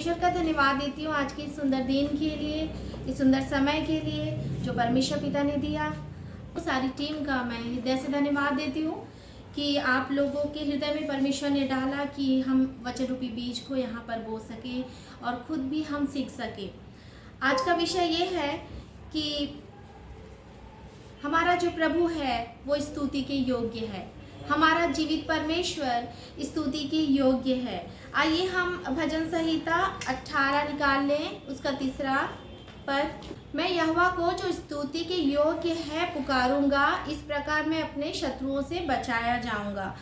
परमेश्वर का धन्यवाद देती हूँ आज के इस सुंदर दिन के लिए, इस सुंदर समय के लिए जो परमेश्वर पिता ने दिया। तो सारी टीम का मैं हृदय से धन्यवाद देती हूँ कि आप लोगों के हृदय में परमेश्वर ने डाला कि हम वचन रूपी बीज को यहाँ पर बो सके और खुद भी हम सीख सके। आज का विषय ये है कि हमारा जो प्रभु है वो स्तुति के योग्य है, हमारा जीवित परमेश्वर स्तुति के योग्य है। आइए हम भजन संहिता 18 निकाल लें, उसका 3 पद। मैं यहोवा को जो स्तुति के योग्य है पुकारूंगा, इस प्रकार मैं अपने शत्रुओं से बचाया जाऊंगा।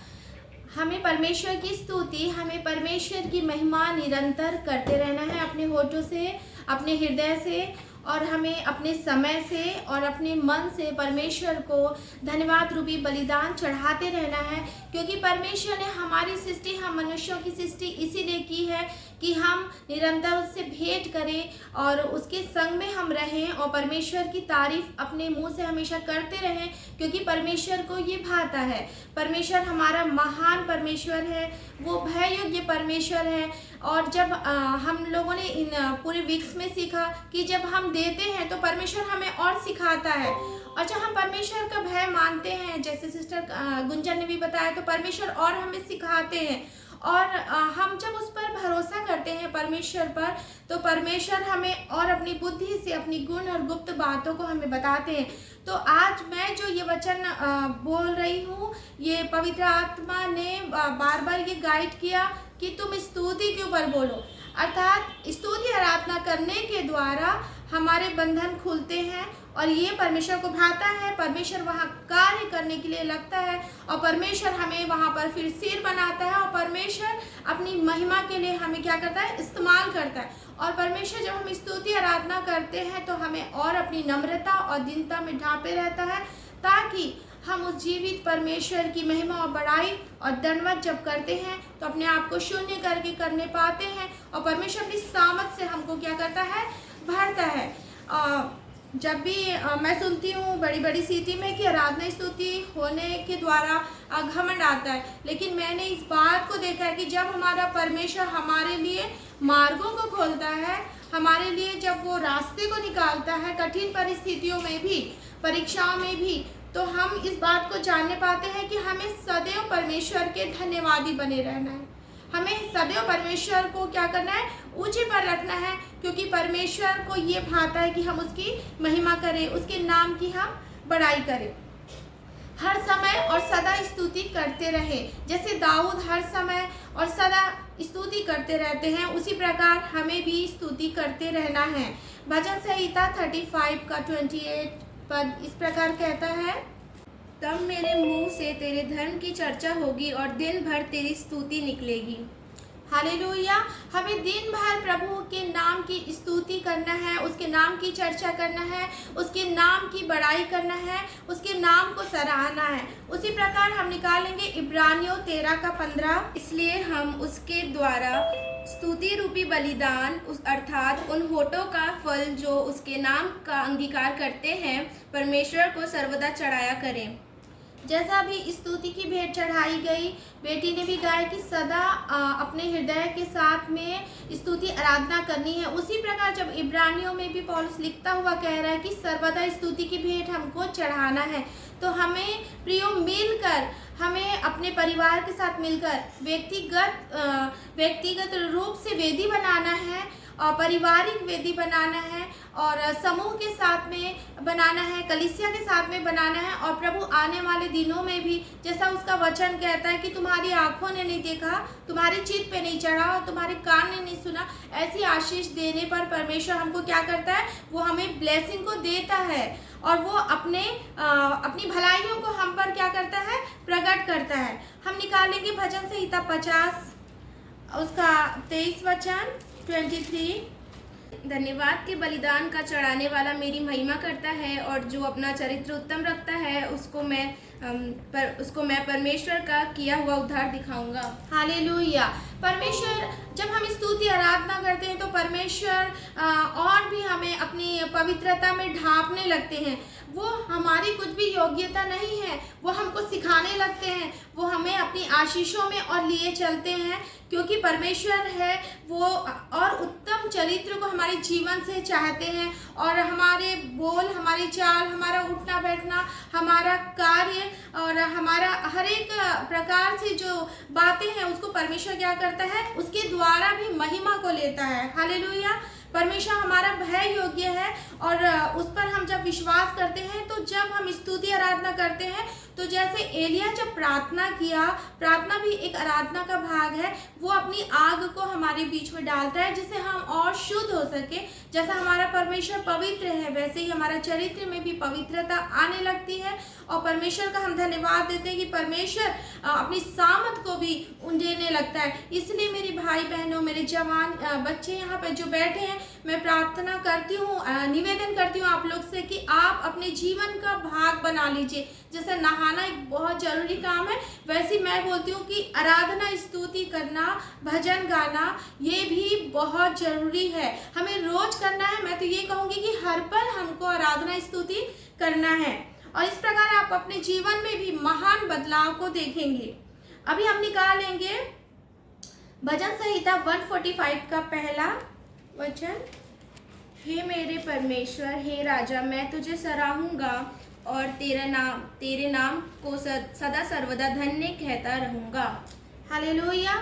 हमें परमेश्वर की स्तुति, हमें परमेश्वर की महिमा निरंतर करते रहना है अपने होठों से, अपने हृदय से, और हमें अपने समय से और अपने मन से परमेश्वर को धन्यवाद रूपी बलिदान चढ़ाते रहना है। क्योंकि परमेश्वर ने हमारी सृष्टि, हम मनुष्यों की सृष्टि इसीलिए की है कि हम निरंतर उससे भेंट करें और उसके संग में हम रहें और परमेश्वर की तारीफ अपने मुंह से हमेशा करते रहें, क्योंकि परमेश्वर को ये भाता है। परमेश्वर हमारा महान परमेश्वर है, वो भय योग्य परमेश्वर है। और जब हम लोगों ने इन पूरे वीक्स में सीखा कि जब हम देते हैं तो परमेश्वर हमें और सिखाता है, और जब हम परमेश्वर का भय मानते हैं, जैसे सिस्टर गुंजन ने भी बताया, तो परमेश्वर और हमें सिखाते हैं। और हम जब उस पर भरोसा करते हैं परमेश्वर पर, तो परमेश्वर हमें और अपनी बुद्धि से अपनी गुण और गुप्त बातों को हमें बताते हैं। तो आज मैं जो ये वचन बोल रही हूँ, ये पवित्र आत्मा ने बार बार ये गाइड किया कि तुम स्तुति के ऊपर बोलो, अर्थात स्तुति आराधना करने के द्वारा हमारे बंधन खुलते हैं और ये परमेश्वर को भाता है। परमेश्वर वहाँ कार्य करने के लिए लगता है और परमेश्वर हमें वहाँ पर फिर सिर बनाता है और परमेश्वर अपनी महिमा के लिए हमें क्या करता है, इस्तेमाल करता है। और परमेश्वर जब हम स्तुति आराधना करते हैं तो हमें और अपनी नम्रता और दीनता में ढांपे रहता है, ताकि हम उस जीवित परमेश्वर की महिमा और बड़ाई और दंडवत जब करते हैं तो अपने आप को शून्य करके करने पाते हैं और परमेश्वर अपनी सामर्थ से हमको क्या करता है, भरता है। जब भी मैं सुनती हूँ बड़ी बड़ी सिटी में कि आराधना स्तुति होने के द्वारा घमंड आता है, लेकिन मैंने इस बात को देखा है कि जब हमारा परमेश्वर हमारे लिए मार्गों को खोलता है, हमारे लिए जब वो रास्ते को निकालता है कठिन परिस्थितियों में भी, परीक्षाओं में भी, तो हम इस बात को जानने पाते हैं कि हमें सदैव परमेश्वर के धन्यवादी बने रहना है। हमें सदैव परमेश्वर को क्या करना है, ऊंचे पर रखना है, क्योंकि परमेश्वर को ये भाता है कि हम उसकी महिमा करें, उसके नाम की हम बड़ाई करें, हर समय और सदा स्तुति करते रहे। जैसे दाऊद हर समय और सदा स्तुति करते रहते हैं, उसी प्रकार हमें भी स्तुति करते रहना है। भजन संहिता 35 का 28 पद इस प्रकार कहता है, तब मेरे मुंह से तेरे धर्म की चर्चा होगी और दिन भर तेरी स्तुति निकलेगी। हालेलुया। हमें दिन भर प्रभु के नाम की स्तुति करना है, उसके नाम की चर्चा करना है, उसके नाम की बड़ाई करना है, उसके नाम को सराहना है। उसी प्रकार हम निकालेंगे इब्रानियों 13 का 15। इसलिए हम उसके द्वारा स्तुति रूपी बलिदान, उस अर्थात उन होठों का फल जो उसके नाम का अंगीकार करते हैं, परमेश्वर को सर्वदा चढ़ाया करें। जैसा भी स्तुति की भेंट चढ़ाई गई, बेटी ने भी गाया कि सदा अपने हृदय के साथ में स्तुति आराधना करनी है, उसी प्रकार जब इब्रानियों में भी पौलुस लिखता हुआ कह रहा है कि सर्वदा स्तुति की भेंट हमको चढ़ाना है, तो हमें प्रियो मिलकर, हमें अपने परिवार के साथ मिलकर व्यक्तिगत रूप से वेदी बनाना है और पारिवारिक वेदी बनाना है और समूह के साथ में बनाना है, कलीसिया के साथ में बनाना है। और प्रभु आने वाले दिनों में भी, जैसा उसका वचन कहता है कि तुम्हारी आंखों ने नहीं देखा, तुम्हारे चित्त पे नहीं चढ़ा और तुम्हारे कान ने नहीं सुना, ऐसी आशीष देने पर परमेश्वर हमको क्या करता है, वो हमें ब्लेसिंग को देता है और वो अपनी भलाइयों को हम पर क्या करता है, प्रकट करता है। हम निकालेंगे भजन संहिता 50 उसका 23 वचन 23। धन्यवाद के बलिदान का चढ़ाने वाला मेरी महिमा करता है और जो अपना चरित्र उत्तम रखता है उसको मैं परमेश्वर का किया हुआ उद्धार दिखाऊंगा। हालेलुया। परमेश्वर, जब हम स्तुति आराधना करते हैं तो परमेश्वर और भी हमें अपनी पवित्रता में ढांपने लगते हैं। वो हमारी कुछ भी योग्यता नहीं है, वो हमको सिखाने लगते हैं, वो हमें अपनी आशीषों में और लिए चलते हैं, क्योंकि परमेश्वर है वो और जीवन से चाहते हैं, और हमारे बोल, हमारी चाल, हमारा उठना बैठना, हमारा कार्य और हमारा हर एक प्रकार से जो बातें हैं उसको परमेश्वर क्या करता है, उसके द्वारा भी महिमा को लेता है। हालेलुया। परमेश्वर हमारा भय योग्य है, और उस पर हम जब विश्वास करते हैं, तो जब हम स्तुति आराधना करते हैं, तो जैसे एलिया जब प्रार्थना किया, प्रार्थना भी एक आराधना का भाग है, वो अपनी आग को हमारे बीच में डालता है जिससे हम और शुद्ध हो सके। जैसा हमारा परमेश्वर पवित्र है, वैसे ही हमारा चरित्र में भी पवित्रता आने लगती है, और परमेश्वर का हम धन्यवाद देते हैं कि परमेश्वर अपनी सामत को भी उंडेलने लगता है। इसलिए मेरे भाई बहनों, मेरे जवान बच्चे यहाँ पे जो बैठे हैं, मैं प्रार्थना करती हूँ, निवेदन करती हूँ आप लोग से कि आप अपने जीवन का भाग बना लीजिए। जैसे नहाना एक बहुत जरूरी काम है, वैसे मैं बोलती हूँ कि आराधना, स्तुति करना, भजन गाना, ये भी बहुत जरूरी है, हमें रोज करना है। मैं तो ये कहूँगी कि हर पल हमको आराधना स्तुति करना है, और इस प्रकार आप अपने जीवन में भी महान बदलाव को देखेंगे। अभी हम निकालेंगे भजन संहिता 145 का पहला वचन। हे मेरे परमेश्वर, हे राजा, मैं तुझे सराहूंगा और तेरे नाम को सदा सर्वदा धन्य कहता रहूंगा। हालेलुया।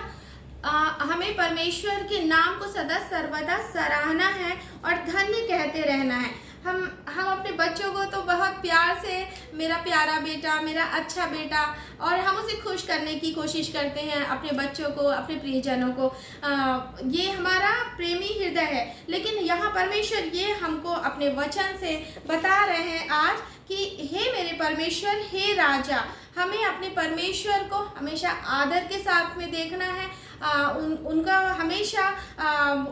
हमें परमेश्वर के नाम को सदा सर्वदा सराहना है और धन्य कहते रहना है। हम अपने बच्चों को तो बहुत प्यार से मेरा प्यारा बेटा, मेरा अच्छा बेटा, और हम उसे खुश करने की कोशिश करते हैं, अपने बच्चों को, अपने प्रियजनों को। ये हमारा प्रेमी हृदय है। लेकिन यहाँ परमेश्वर ये हमको अपने वचन से बता रहे हैं आज कि हे मेरे परमेश्वर, हे राजा, हमें अपने परमेश्वर को हमेशा आदर के साथ में देखना है, उनका हमेशा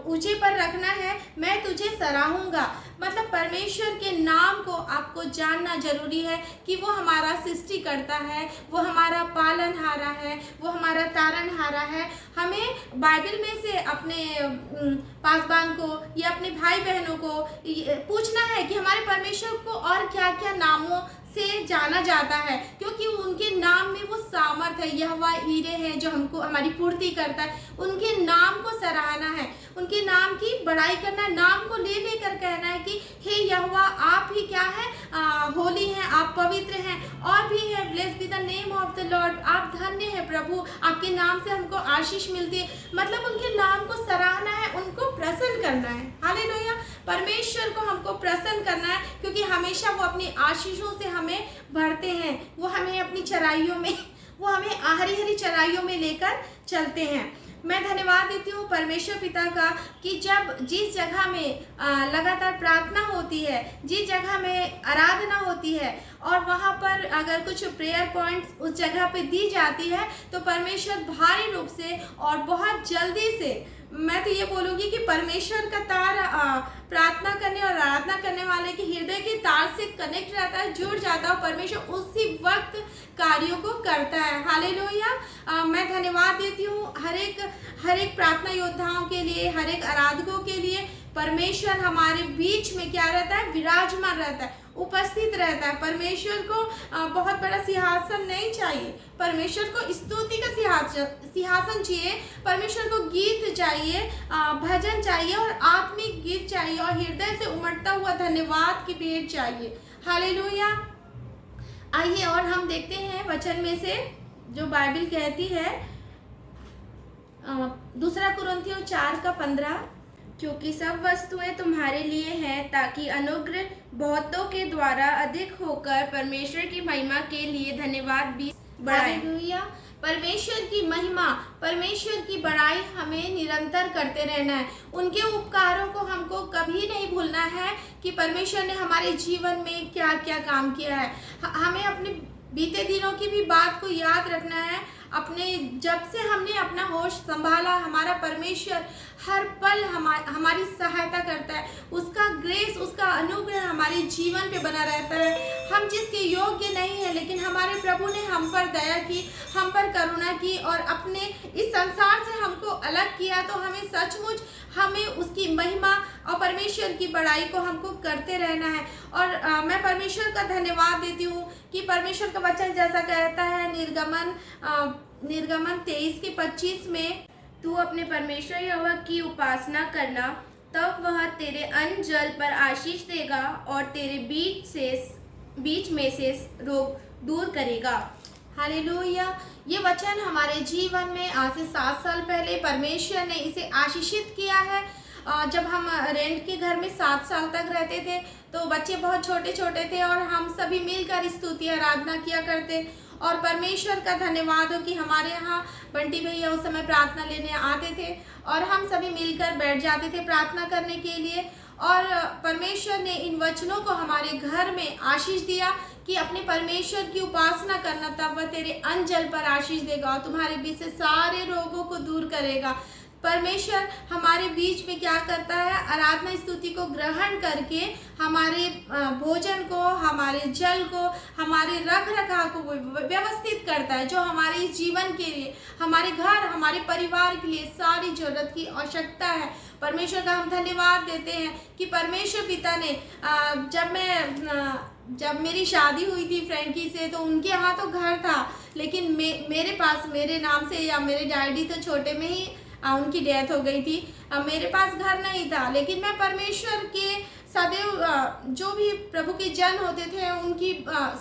ऊंचे पर रखना है। मैं तुझे सराहूंगा, मतलब परमेश्वर के नाम को आपको जानना जरूरी है कि वो हमारा सृष्टि करता है, वो हमारा पालनहारा है, वो हमारा तारनहारा है। हमें बाइबल में से अपने पासबान को या अपने भाई बहनों को पूछना है कि हमारे परमेश्वर को और क्या क्या नामों से जाना जाता है, क्योंकि उनके नाम में वो सामर्थ है। यहोवा ईरे है जो हमको हमारी पूर्ति करता है। उनके नाम को सराहना है, उनके नाम की बड़ाई करना, नाम को ले लेकर कहना है कि हे यहोवा, आप ही क्या है, होली हैं, आप पवित्र हैं, और भी है, blessed be the name of the Lord, आप धन्य है प्रभु, आपके नाम से हमको आशीष मिलती है। मतलब उनके नाम को सराहना है, उनको प्रसन्न करना है। हालेलुया। परमेश्वर को हमको प्रसन्न करना है, क्योंकि हमेशा वो अपनी आशीषों से हमें भरते हैं। वो हमें अपनी चराइयों में, वो हमें हरी हरी चराइयों में लेकर चलते हैं। मैं धन्यवाद देती हूँ परमेश्वर पिता का कि जब जिस जगह में लगातार प्रार्थना होती है, जिस जगह में आराधना होती है, और वहाँ पर अगर कुछ प्रेयर पॉइंट्स उस जगह पे दी जाती है, तो परमेश्वर भारी रूप से और बहुत जल्दी से, मैं तो ये बोलूँगी कि परमेश्वर का तार प्रार्थना करने और आराधना करने वाले के हृदय के तार से कनेक्ट रहता है, जुड़ जाता है, और परमेश्वर उसी वक्त कार्यों को करता है। हालेलुया। मैं धन्यवाद देती हूँ हर एक प्रार्थना योद्धाओं के लिए, हर एक आराधकों के लिए। परमेश्वर हमारे बीच में क्या रहता है, विराजमान रहता है, उपस्थित रहता है। परमेश्वर को बहुत बड़ा सिंहासन नहीं चाहिए, परमेश्वर को स्तुति का सिंहासन चाहिए, परमेश्वर को गीत चाहिए, भजन चाहिए, और आत्मिक गीत चाहिए, और हृदय से उमड़ता हुआ धन्यवाद की भेंट चाहिए। हालेलुया। आइए और हम देखते हैं वचन में से जो बाइबल कहती है, 2 कुरिन्थियों 4:15, क्योंकि सब वस्तुएं तुम्हारे लिए हैं, ताकि अनुग्रह बहुतों के द्वारा अधिक होकर परमेश्वर की महिमा के लिए धन्यवाद भी बढ़ाए। परमेश्वर की महिमा, परमेश्वर की बड़ाई हमें निरंतर करते रहना है। उनके उपकारों को हमको कभी नहीं भूलना है कि परमेश्वर ने हमारे जीवन में क्या क्या काम किया है। हमें अपने बीते दिनों की भी बात को याद रखना है। अपने जब से हमने अपना होश संभाला, हमारा परमेश्वर हर पल हमारी सहायता करता है। उसका ग्रेस, उसका अनुग्रह हमारे जीवन पे बना रहता है। हम जिसके योग्य नहीं है, लेकिन हमारे प्रभु ने हम पर दया की, हम पर करुणा की, और अपने इस संसार से हमको अलग किया। तो हमें सचमुच हमें उसकी महिमा और परमेश्वर की बड़ाई को हमको करते रहना है। और मैं परमेश्वर का धन्यवाद देती हूँ कि परमेश्वर का वचन जैसा कहता है निर्गमन 23:25 में, तू अपने परमेश्वर यहोवा की उपासना करना, तब वह तेरे अन्न जल पर आशीष देगा और तेरे बीच में से रोग दूर करेगा। हालेलुया। ये वचन हमारे जीवन में आज से 7 साल पहले परमेश्वर ने इसे आशीषित किया है। जब हम रेंट के घर में 7 साल तक रहते थे तो बच्चे बहुत छोटे छोटे थे और हम सभी मिलकर स्तुति आराधना किया करते। और परमेश्वर का धन्यवाद हो कि हमारे यहाँ बंटी भैया उस समय प्रार्थना लेने आते थे और हम सभी मिलकर बैठ जाते थे प्रार्थना करने के लिए। और परमेश्वर ने इन वचनों को हमारे घर में आशीष दिया कि अपने परमेश्वर की उपासना करना, तब वह तेरे अन्न जल पर आशीष देगा और तुम्हारे बीच से सारे रोगों को दूर करेगा। परमेश्वर हमारे बीच में क्या करता है, आराधना स्तुति को ग्रहण करके हमारे भोजन को, हमारे जल को, हमारे रख रखाव को व्यवस्थित करता है, जो हमारे जीवन के लिए, हमारे घर, हमारे परिवार के लिए सारी जरूरत की आवश्यकता है। परमेश्वर का हम धन्यवाद देते हैं कि परमेश्वर पिता ने जब मेरी शादी हुई थी फ्रैंकी से, तो उनके यहाँ तो घर था, लेकिन मेरे पास, मेरे नाम से, या मेरे डैडी तो छोटे में ही उनकी डेथ हो गई थी, मेरे पास घर नहीं था। लेकिन मैं परमेश्वर के सदैव जो भी प्रभु के जन होते थे उनकी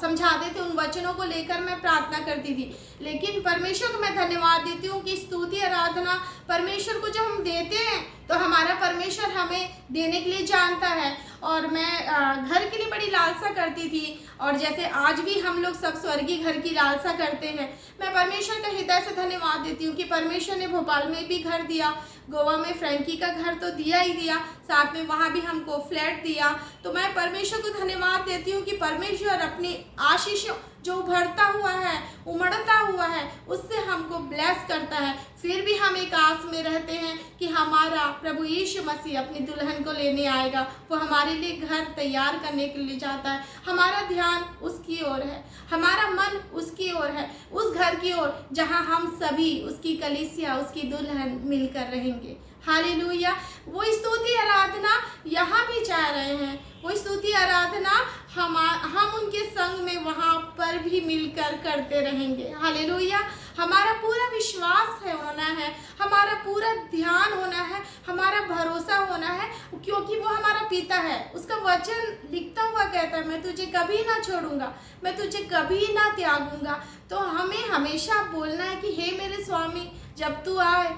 समझाते थे, उन वचनों को लेकर मैं प्रार्थना करती थी। लेकिन परमेश्वर को मैं धन्यवाद देती हूँ कि स्तुति आराधना परमेश्वर को जब हम देते हैं तो हमारा परमेश्वर हमें देने के लिए जानता है। और मैं घर के लिए बड़ी लालसा करती थी, और जैसे आज भी हम लोग सब स्वर्गीय घर की लालसा करते हैं। मैं परमेश्वर का हृदय से धन्यवाद देती हूँ कि परमेश्वर ने भोपाल में भी घर दिया, गोवा में फ्रैंकी का घर तो दिया ही दिया, साथ में वहाँ भी हमको फ्लैट दिया। तो मैं परमेश्वर को धन्यवाद देती हूँ कि परमेश्वर अपनी आशीषों जो उभरता हुआ है, उमड़ता हुआ है, उससे हमको ब्लेस करता है। फिर भी हम एक आस में रहते हैं कि हमारा प्रभु यीशु मसीह अपनी दुल्हन को लेने आएगा, वो हमारे लिए घर तैयार करने के लिए जाता है। हमारा ध्यान उसकी ओर है, हमारा मन उसकी ओर है, उस घर की ओर जहां हम सभी उसकी कलीसिया, उसकी दुल्हन मिलकर रहेंगे। हालेलुया। वो स्तुति आराधना यहाँ भी चाह रहे हैं, वो स्तुति आराधना हम उनके संग में वहाँ पर भी मिलकर करते रहेंगे। हालेलुया। हमारा पूरा विश्वास होना है, हमारा पूरा ध्यान होना है, हमारा भरोसा होना है, क्योंकि वो हमारा पिता है। उसका वचन लिखता हुआ कहता है, मैं तुझे कभी ना छोड़ूंगा, मैं तुझे कभी ना त्यागूंगा। तो हमें हमेशा बोलना है कि हे मेरे स्वामी, जब तू आए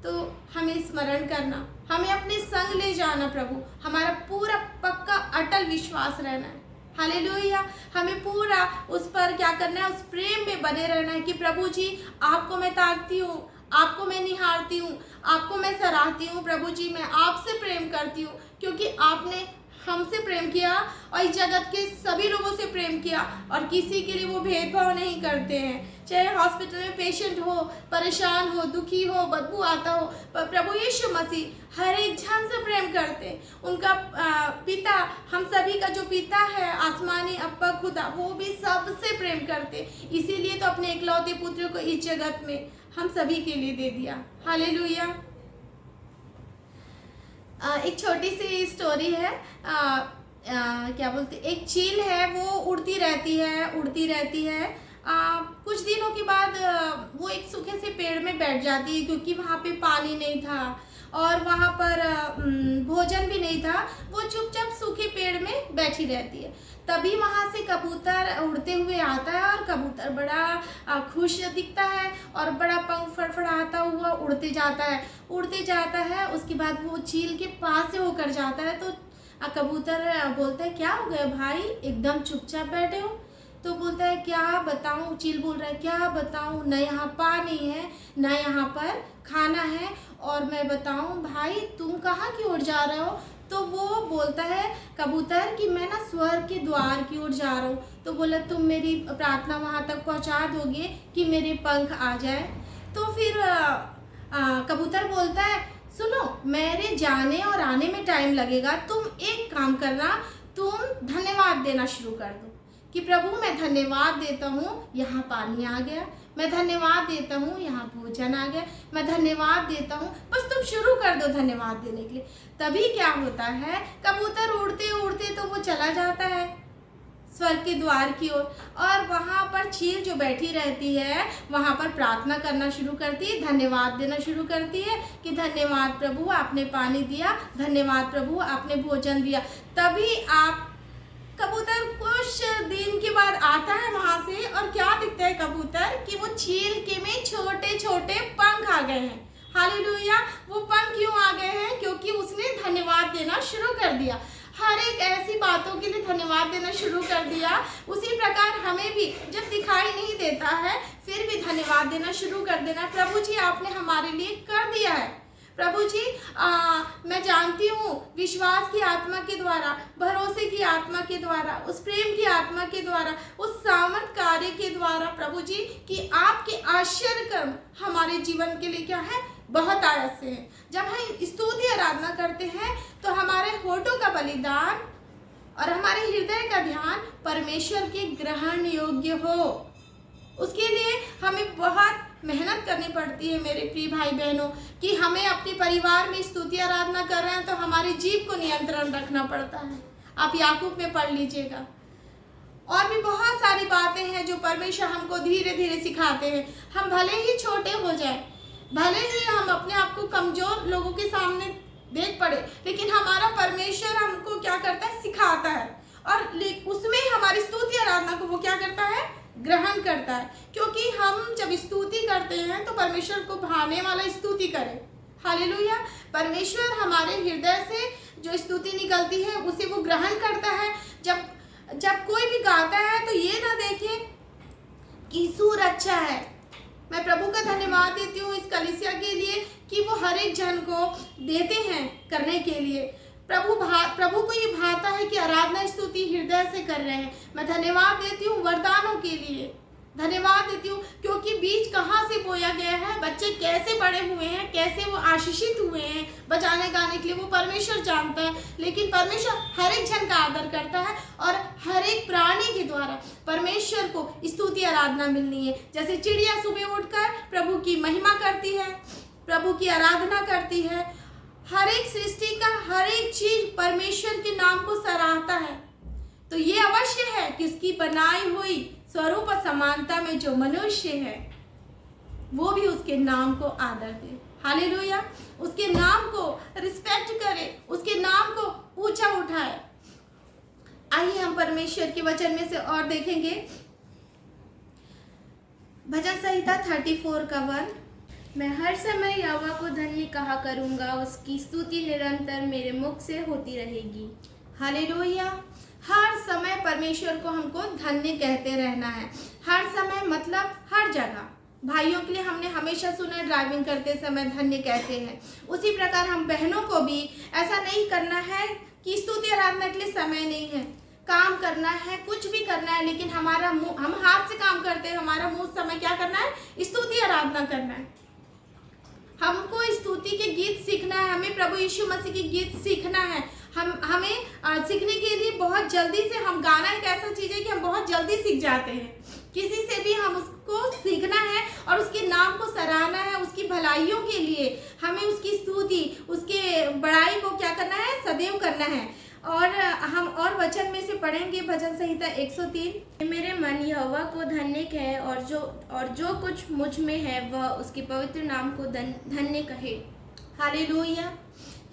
तो हमें स्मरण करना, हमें अपने संग ले जाना। प्रभु, हमारा पूरा पक्का अटल विश्वास रहना है। हालेलुया। हमें पूरा उस पर क्या करना है, उस प्रेम में बने रहना है कि प्रभु जी, आपको मैं ताकती हूँ, आपको मैं निहारती हूँ, आपको मैं सराहती हूँ। प्रभु जी, मैं आपसे प्रेम करती हूँ, क्योंकि आपने हमसे प्रेम किया और इस जगत के सभी लोगों से प्रेम किया, और किसी के लिए वो भेदभाव नहीं करते हैं। चाहे हॉस्पिटल में पेशेंट हो, परेशान हो, दुखी हो, बदबू आता हो, पर प्रभु यीशु मसीह हर एक जन से प्रेम करते हैं। उनका पिता, हम सभी का जो पिता है आसमानी अप्पा खुदा, वो भी सबसे प्रेम करते। इसीलिए तो अपने इकलौते पुत्र को इस जगत में हम सभी के लिए दे दिया। हालेलुया। एक छोटी सी स्टोरी है। क्या बोलते, एक चील है, वो उड़ती रहती है। कुछ दिनों के बाद वो एक सूखे से पेड़ में बैठ जाती है, क्योंकि वहाँ पे पानी नहीं था और वहाँ पर भोजन भी नहीं था। वो चुपचाप सूखे पेड़ में बैठी रहती है। तभी वहाँ से कबूतर उड़ते हुए आता है, और कबूतर बड़ा खुश दिखता है और बड़ा पंख फड़फड़ाता हुआ उड़ते जाता है। उसके बाद वो चील के पास से होकर जाता है, तो कबूतर बोलता है, क्या हो गया भाई, एकदम चुपचाप बैठे हो? तो बोलता है, क्या बताऊं, चील बोल रहा है, क्या बताऊं, न यहाँ पानी है, न यहाँ पर खाना है, और मैं बताऊं भाई, तुम कहाँ की ओर जा रहे हो? तो वो बोलता है कबूतर कि मैं ना स्वर्ग के द्वार की ओर जा रहा हूँ। तो बोला, तुम मेरी प्रार्थना वहाँ तक पहुँचा दोगे कि मेरे पंख आ जाए? तो फिर कबूतर बोलता है, सुनो, मेरे जाने और आने में टाइम लगेगा, तुम एक काम करना, तुम धन्यवाद देना शुरू कर दो कि प्रभु, मैं धन्यवाद देता हूँ यहाँ पानी आ गया, मैं धन्यवाद देता हूँ यहाँ भोजन आ गया, मैं धन्यवाद देता हूँ। बस तुम शुरू कर दो धन्यवाद देने के लिए। तभी क्या होता है, कबूतर उड़ते उड़ते तो वो चला जाता है स्वर्ग के द्वार की ओर, और वहाँ पर चील जो बैठी रहती है वहाँ पर प्रार्थना करना शुरू करती है, धन्यवाद देना शुरू करती है कि धन्यवाद प्रभु आपने पानी दिया, धन्यवाद प्रभु आपने भोजन दिया। तभी आप कबूतर कुछ दिन के बाद आता है वहाँ से, और क्या दिखता है कबूतर कि वो चील के में छोटे छोटे पंख आ गए हैं। हालेलुया। वो पंख क्यों आ गए हैं? क्योंकि उसने धन्यवाद देना शुरू कर दिया, हर एक ऐसी बातों के लिए धन्यवाद देना शुरू कर दिया। उसी प्रकार हमें भी जब दिखाई नहीं देता है फिर भी धन्यवाद देना शुरू कर देना। प्रभु जी आपने हमारे लिए कर दिया है। प्रभु जी मैं जानती हूँ विश्वास की आत्मा के द्वारा, भरोसे की आत्मा के द्वारा, उस प्रेम की आत्मा के द्वारा, उस सामर्थ कार्य के द्वारा प्रभु जी कि आपके आश्चर्य कर्म हमारे जीवन के लिए क्या है, बहुत आवश्यक है। जब हम स्तुति आराधना करते हैं तो हमारे होठों का बलिदान और हमारे हृदय का ध्यान परमेश्वर के ग्रहण योग्य हो, उसके लिए हमें बहुत मेहनत करनी पड़ती है मेरे प्रिय भाई बहनों, कि हमें अपने परिवार में स्तुति आराधना कर रहे हैं तो हमारी जीभ को नियंत्रण रखना पड़ता है। आप याकूब में पढ़ लीजिएगा। और भी बहुत सारी बातें हैं जो परमेश्वर हमको धीरे धीरे सिखाते हैं। हम भले ही छोटे हो जाए, भले ही हम अपने आप को कमजोर लोगों के सामने देख पड़े, लेकिन हमारा परमेश्वर हमको क्या करता है, सिखाता है, और उसमें हमारी स्तुति आराधना को वो क्या करता है, ग्रहण करता है। क्योंकि हम जब स्तुति करते हैं तो परमेश्वर को भाने वाला स्तुति करें। हालेलुया। परमेश्वर हमारे हृदय से जो स्तुति निकलती है उसे वो ग्रहण करता है। जब कोई भी गाता है तो ये ना देखे कि सुर अच्छा है। मैं प्रभु का धन्यवाद देती हूँ इस कलीसिया के लिए कि वो हर एक जन को देते हैं करने के लिए। प्रभु को ये भाता है कि आराधना स्तुति हृदय से कर रहे हैं। मैं धन्यवाद देती हूँ वरदानों के लिए, धन्यवाद देती हूँ क्योंकि बीज कहाँ से बोया गया है, बच्चे कैसे बड़े हुए हैं, कैसे वो आशीषित हुए हैं बजाने गाने के लिए, वो परमेश्वर जानता है। लेकिन परमेश्वर हर एक जन का आदर करता है और हर एक प्राणी के द्वारा परमेश्वर को स्तुति आराधना मिलनी है। जैसे चिड़िया सुबह उठकर प्रभु की महिमा करती है, प्रभु की आराधना करती है, हर एक सृष्टि का हर एक चीज परमेश्वर के नाम को सराहता है। तो ये अवश्य है कि उसकी बनाई हुई स्वरूप और समानता में जो मनुष्य है वो भी उसके नाम को आदर दे। हालेलुया। उसके नाम को रिस्पेक्ट करे, उसके नाम को ऊंचा उठाए। आइए हम परमेश्वर के वचन में से और देखेंगे। भजन संहिता 34 का 1। मैं हर समय यहोवा को धन्य कहा करूंगा, उसकी स्तुति निरंतर मेरे मुख से होती रहेगी। हालेलुया। हर समय परमेश्वर को हमको धन्य कहते रहना है। हर समय मतलब हर जगह। भाइयों के लिए हमने हमेशा सुना ड्राइविंग करते समय धन्य कहते हैं। उसी प्रकार हम बहनों को भी ऐसा नहीं करना है कि स्तुति आराधना के लिए समय नहीं है, काम करना है, कुछ भी करना है, लेकिन हमारा मुंह, हम हाथ से काम करते हैं, हमारा मुंह समय क्या करना है, स्तुति आराधना करना है। हमको स्तुति के गीत सीखना है, हमें प्रभु यीशु मसीह के गीत सीखना है। हमें सीखने के लिए बहुत जल्दी से, हम गाना एक ऐसा चीज़ है कि हम बहुत जल्दी सीख जाते हैं। किसी से भी हम उसको सीखना है और उसके नाम को सराहना है, उसकी भलाइयों के लिए हमें उसकी स्तुति, उसके बड़ाई को क्या करना है, सदैव करना है। और हम और वचन में से पढ़ेंगे भजन संहिता 103। मेरे मन यहोवा को धन्य कहे और जो कुछ मुझ में है वह उसके पवित्र नाम को धन्य कहे। हालेलुया।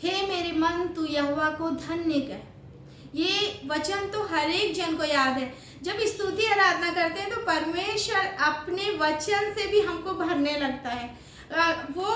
हे मेरे मन तू यहोवा को धन्य कह। ये वचन तो हर एक जन को याद है। जब स्तुति आराधना करते हैं तो परमेश्वर अपने वचन से भी हमको भरने लगता है। वो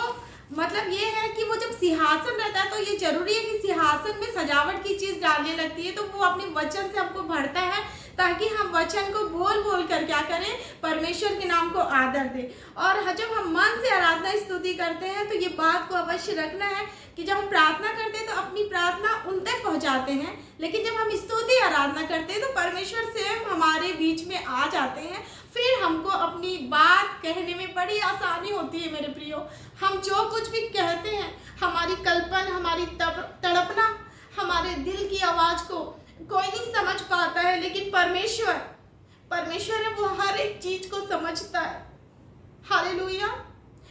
मतलब ये है कि वो जब सिंहासन रहता है तो ये जरूरी है कि सिंहासन में सजावट की चीज डालने लगती है, तो वो अपने वचन से हमको भरता है ताकि हम वचन को बोल बोल कर क्या करें, परमेश्वर के नाम को आदर दें। और जब हम मन से आराधना स्तुति करते हैं तो ये बात को अवश्य रखना है कि जब हम प्रार्थना करते हैं तो अपनी प्रार्थना उन तक पहुंचाते हैं, लेकिन जब हम स्तुति आराधना करते हैं तो परमेश्वर स्वयं हमारे बीच में आ जाते हैं। फिर हमको अपनी बात कहने में बड़ी आसानी होती है मेरे प्रियो। हम जो कुछ भी कहते हैं, हमारी कल्पना, हमारी तड़पना, हमारे दिल की आवाज़ को कोई नहीं समझ पाता है, लेकिन परमेश्वर है, वो हर एक चीज़ को समझता है। हालेलुया।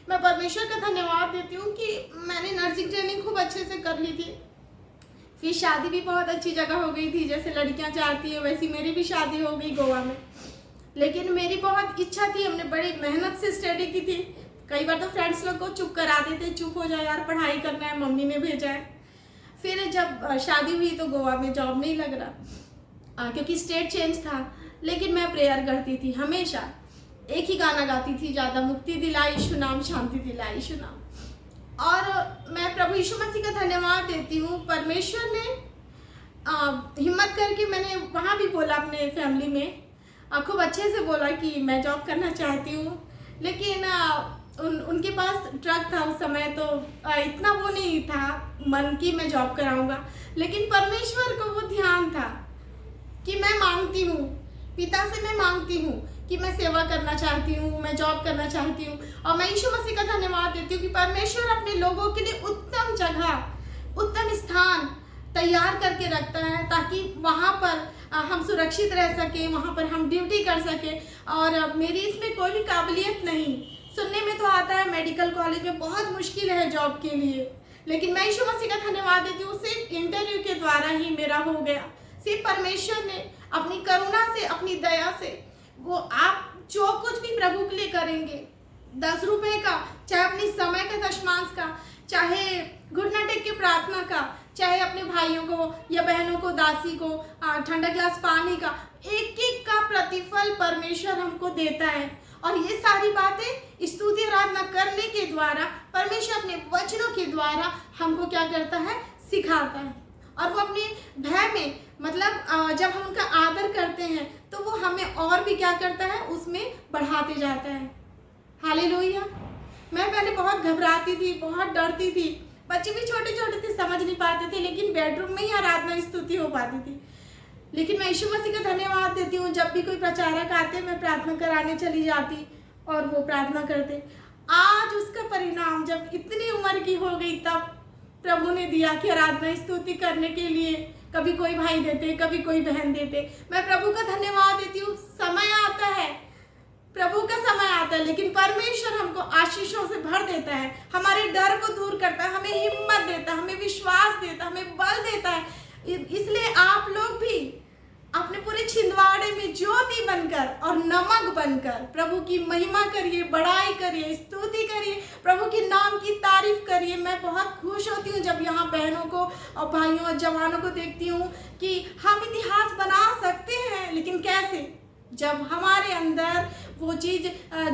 मैं परमेश्वर का धन्यवाद देती हूँ कि मैंने नर्सिंग ट्रेनिंग खूब अच्छे से कर ली थी। फिर शादी भी बहुत अच्छी जगह हो गई थी, जैसे लड़कियां चाहती हैं वैसी मेरी भी शादी हो गई गोवा में। लेकिन मेरी बहुत इच्छा थी, हमने बड़ी मेहनत से स्टडी की थी। कई बार तो फ्रेंड्स लोग को चुप करा देते, चुप हो जाए यार पढ़ाई करना है, मम्मी ने भेजा है। फिर जब शादी हुई तो गोवा में जॉब नहीं लग रहा, क्योंकि स्टेट चेंज था। लेकिन मैं प्रेयर करती थी हमेशा, एक ही गाना गाती थी ज़्यादा, मुक्ति दिला यीशु नाम, शांति दिला यीशु नाम। और मैं प्रभु यीशु मसीह का धन्यवाद देती हूँ, परमेश्वर ने हिम्मत करके, मैंने वहाँ भी बोला अपने फैमिली में, खूब अच्छे से बोला कि मैं जॉब करना चाहती हूँ। लेकिन उनके पास ट्रक था उस समय, तो इतना वो नहीं था मन की मैं जॉब कराऊंगा। लेकिन परमेश्वर को वो ध्यान था कि मैं मांगती हूँ, पिता से मैं मांगती हूँ कि मैं सेवा करना चाहती हूँ, मैं जॉब करना चाहती हूँ। और मैं यीशु मसीह का धन्यवाद देती हूँ कि परमेश्वर अपने लोगों के लिए उत्तम जगह, उत्तम स्थान तैयार करके रखता है, ताकि वहाँ पर हम सुरक्षित रह सकें, वहाँ पर हम ड्यूटी कर सकें। और मेरी इसमें कोई भी काबिलियत नहीं, सुनने में तो आता है मेडिकल कॉलेज में बहुत मुश्किल है जॉब के लिए, लेकिन मैं यीशु मसीह का धन्यवाद देती हूँ, सिर्फ इंटरव्यू के द्वारा ही मेरा हो गया। सिर्फ परमेश्वर ने अपनी करुणा से, अपनी दया से, वो आप जो कुछ भी प्रभु के लिए करेंगे, 10 रुपए का, चाहे अपनी समय का दशमांश का, चाहे घुटना टेक के प्रार्थना का, चाहे अपने भाइयों को या बहनों को, दासी को ठंडा ग्लास पानी का, एक एक का प्रतिफल परमेश्वर हमको देता है। और ये सारी बातें स्तुति आराधना करने के द्वारा, परमेश्वर अपने वचनों के द्वारा हमको क्या करता है, सिखाता है। और वो अपने भय में, मतलब जब हम उनका आदर करते हैं तो वो हमें और भी क्या करता है, उसमें बढ़ाते जाता है। हालेलुया। मैं पहले बहुत घबराती थी, बहुत डरती थी, बच्चे भी छोटे छोटे थे, समझ नहीं पाते थे, लेकिन बेडरूम में ही आराधना स्तुति हो पाती थी। लेकिन मैं यीशु मसीह का धन्यवाद देती हूँ, जब भी कोई प्रचारक आते मैं प्रार्थना कराने चली जाती और वो प्रार्थना करते। आज उसका परिणाम जब इतनी उम्र की हो गई, तब प्रभु ने दिया कि आराधना स्तुति करने के लिए कभी कोई भाई देते, कभी कोई बहन देते। मैं प्रभु का धन्यवाद देती हूँ। समय आता है, प्रभु का समय आता है, लेकिन परमेश्वर हमको आशीषों से भर देता है, हमारे डर को दूर करता है, हमें हिम्मत देता है, हमें विश्वास देता है, हमें बल देता है। इसलिए आप लोग भी अपने पूरे छिंदवाड़े में ज्योति बनकर और नमक बनकर प्रभु की महिमा करिए, बड़ाई करिए, स्तुति करिए, प्रभु के नाम की तारीफ करिए। मैं बहुत खुश होती हूँ जब यहाँ बहनों को और भाइयों और जवानों को देखती हूँ कि हम इतिहास बना सकते हैं, लेकिन कैसे? जब हमारे अंदर वो चीज़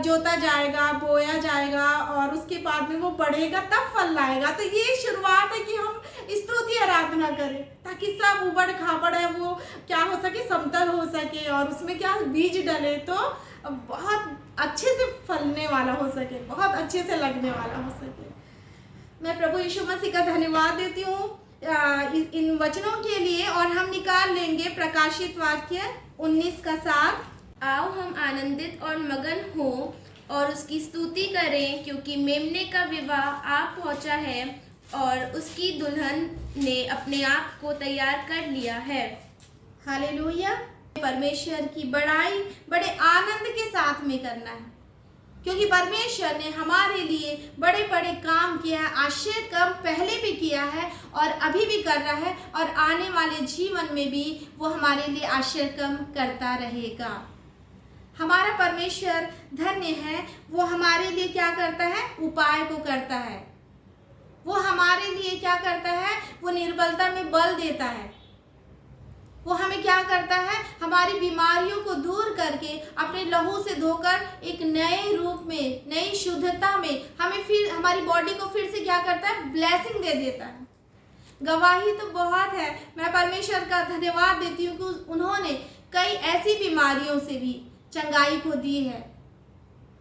जोता जाएगा, बोया जाएगा और उसके बाद में वो बढ़ेगा, तब फल लाएगा। तो ये शुरुआत है कि हम स्तुति आराधना करें, ताकि सब उबड़ खाबड़ है वो क्या हो सके, समतल हो सके, और उसमें क्या बीज डले तो बहुत अच्छे से फलने वाला हो सके, बहुत अच्छे से लगने वाला हो सके। मैं प्रभु यीशु मसीह का धन्यवाद देती हूँ इन वचनों के लिए। और हम निकाल लेंगे प्रकाशित वाक्य 19 का 7। आओ हम आनंदित और मगन हो और उसकी स्तुति करें, क्योंकि मेमने का विवाह आ पहुंचा है और उसकी दुल्हन ने अपने आप को तैयार कर लिया है। हालेलुया। परमेश्वर की बड़ाई बड़े आनंद के साथ में करना है, क्योंकि परमेश्वर ने हमारे लिए बड़े बड़े काम किया है, आश्चर्य काम पहले भी किया है और अभी भी कर रहा है, और आने वाले जीवन में भी वो हमारे लिए आश्चर्य काम करता रहेगा। हमारा परमेश्वर धन्य है, वो हमारे लिए क्या करता है, उपाय को करता है। वो हमारे लिए क्या करता है, वो निर्बलता में बल देता है। वो हमें क्या करता है, हमारी बीमारियों को दूर करके अपने लहू से धोकर एक नए रूप में, नई शुद्धता में हमें फिर हमारी बॉडी को फिर से क्या करता है, ब्लेसिंग दे देता है। गवाही तो बहुत है। मैं परमेश्वर का धन्यवाद देती हूँ कि उन्होंने कई ऐसी बीमारियों से भी चंगाई को दी है।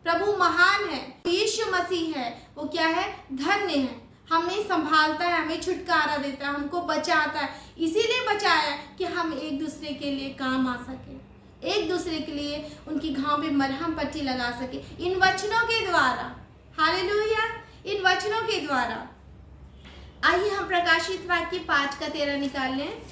प्रभु महान है, यीशु मसीह है, वो क्या है, धन्य है। हमें संभालता है, हमें छुटकारा देता है, हमको बचाता है। इसीलिए बचाया कि हम एक दूसरे के लिए काम आ सके, एक दूसरे के लिए उनकी घाव पे मरहम पट्टी लगा सके, इन वचनों के द्वारा। हालेलुया। इन वचनों के द्वारा। आइए हम प्रकाशित वाक्य 5 का 13 निकाल लें।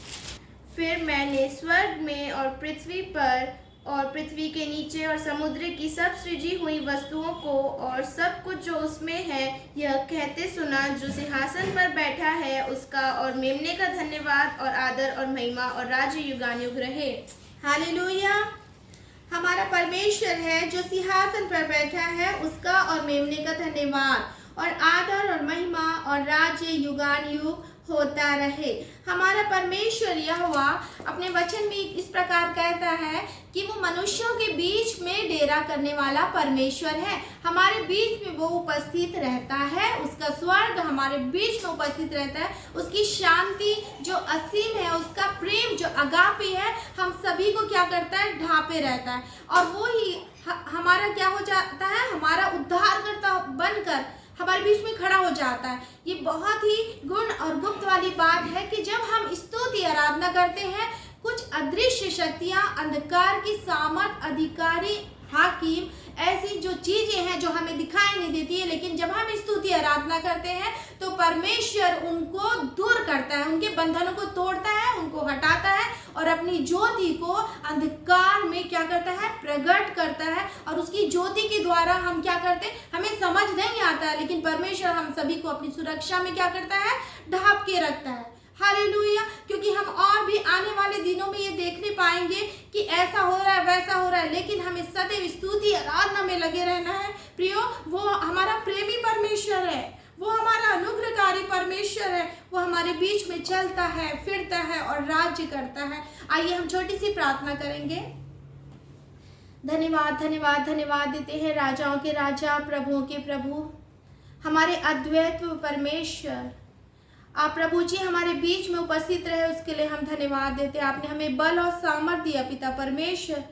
फिर मैंने स्वर्ग में और पृथ्वी पर और पृथ्वी के नीचे और समुद्र की सब सृजी हुई वस्तुओं को और सब कुछ जो उसमें है, यह कहते सुना जो सिंहासन पर बैठा है उसका और मेमने का धन्यवाद और आदर और महिमा और राज्य युगानुयुग रहे। हालेलुया। हमारा परमेश्वर है जो सिंहासन पर बैठा है, उसका और मेमने का धन्यवाद और आदर और महिमा और राज्य युगानुयुग होता रहे। हमारा परमेश्वर यहोवा अपने वचन में इस प्रकार कहता है कि वो मनुष्यों के बीच में डेरा करने वाला परमेश्वर है। हमारे बीच में वो उपस्थित रहता है, उसका स्वर्ग हमारे बीच में उपस्थित रहता है, उसकी शांति जो असीम है, उसका प्रेम जो अगापे है, हम सभी को क्या करता है, ढांपे रहता है। और वो ही हमारा क्या हो जाता है, हमारा उद्धारकर्ता बनकर हमारे बीच में खड़ा हो जाता है। ये बहुत ही गुण और गुप्त वाली बात है कि जब हम स्तुति आराधना करते हैं, कुछ अदृश्य शक्तियां, अंधकार की सामर्थ, अधिकारी, हाकिम, ऐसी जो चीजें हैं जो हमें दिखाई नहीं देती है, लेकिन जब हम स्तुति आराधना करते हैं तो परमेश्वर उनको दूर करता है, उनके बंधनों को तोड़ता है, उनको हटाता है और अपनी ज्योति को अंधकार में क्या करता है, प्रकट करता है। और उसकी ज्योति के द्वारा हम क्या करते हैं, हमें समझ नहीं आता है, लेकिन परमेश्वर हम सभी को अपनी सुरक्षा में क्या करता है, ढांप के रखता है। हालेलुया। क्योंकि हम और भी आने वाले दिनों में ये देखने पाएंगे कि ऐसा हो रहा है, वैसा हो रहा है, लेकिन हमें सदैव स्तुति आराधना में लगे रहना है। प्रियो, वो हमारा प्रेमी परमेश्वर है, वो हमारा अनुग्रहकारी परमेश्वर है, वो हमारे बीच में चलता है, फिरता है और राज्य करता है। आइए हम छोटी सी प्रार्थना करेंगे। धन्यवाद धन्यवाद धन्यवाद देते हैं राजाओं के राजा, प्रभुओं के प्रभु, हमारे अद्वैत परमेश्वर। आप प्रभु जी हमारे बीच में उपस्थित रहे, उसके लिए हम धन्यवाद देते हैं। आपने हमें बल और सामर्थ्य दिया पिता परमेश्वर,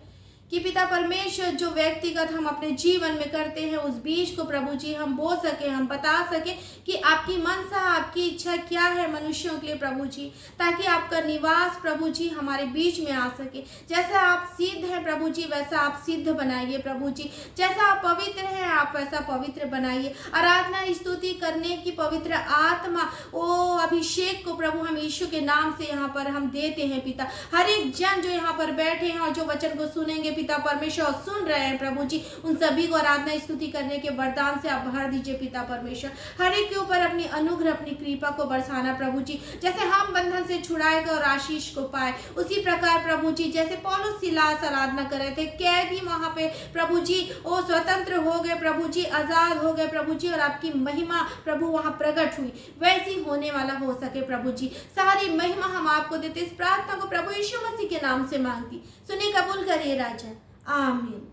कि पिता परमेश्वर जो व्यक्तिगत हम अपने जीवन में करते हैं, उस बीज को प्रभु जी हम बो सके, हम बता सके कि आपकी मनसा, आपकी इच्छा क्या है मनुष्यों के लिए प्रभु जी, ताकि आपका निवास प्रभु जी हमारे बीच में आ सके। जैसा आप सिद्ध हैं प्रभु जी, वैसा आप सिद्ध बनाइए प्रभु जी। जैसा आप पवित्र हैं, आप वैसा पवित्र बनाइए। आराधना स्तुति करने की पवित्र आत्मा, ओ अभिषेक को प्रभु हम यीशु के नाम से यहाँ पर हम देते हैं पिता। हर एक जन जो यहाँ पर बैठे हैं और जो वचन को सुनेंगे पिता परमेश्वर और सुन रहे हैं प्रभु जी, उन सभी को आराधना स्तुति करने के वरदान से आप भर दीजिए पिता परमेश्वर। हर एक के ऊपर अपनी अनुग्रह, अपनी कृपा को बरसाना प्रभु जी। जैसे हम बंधन से छुड़ाए गए और आशीष को पाए, उसी प्रकार प्रभु जी जैसे पौलुस सिलास आराधना कर रहे थे, कैदी वहां पे प्रभु जी वो स्वतंत्र हो गए प्रभु जी, आजाद हो गए प्रभु जी, और आपकी महिमा प्रभु वहां प्रकट हुई, वैसी होने वाला हो सके प्रभु जी। सारी महिमा हम आपको देते। इस प्रार्थना को प्रभु यीशु मसीह के नाम से मांगती, सुनिए, कबूल करिए राजा। आमीन।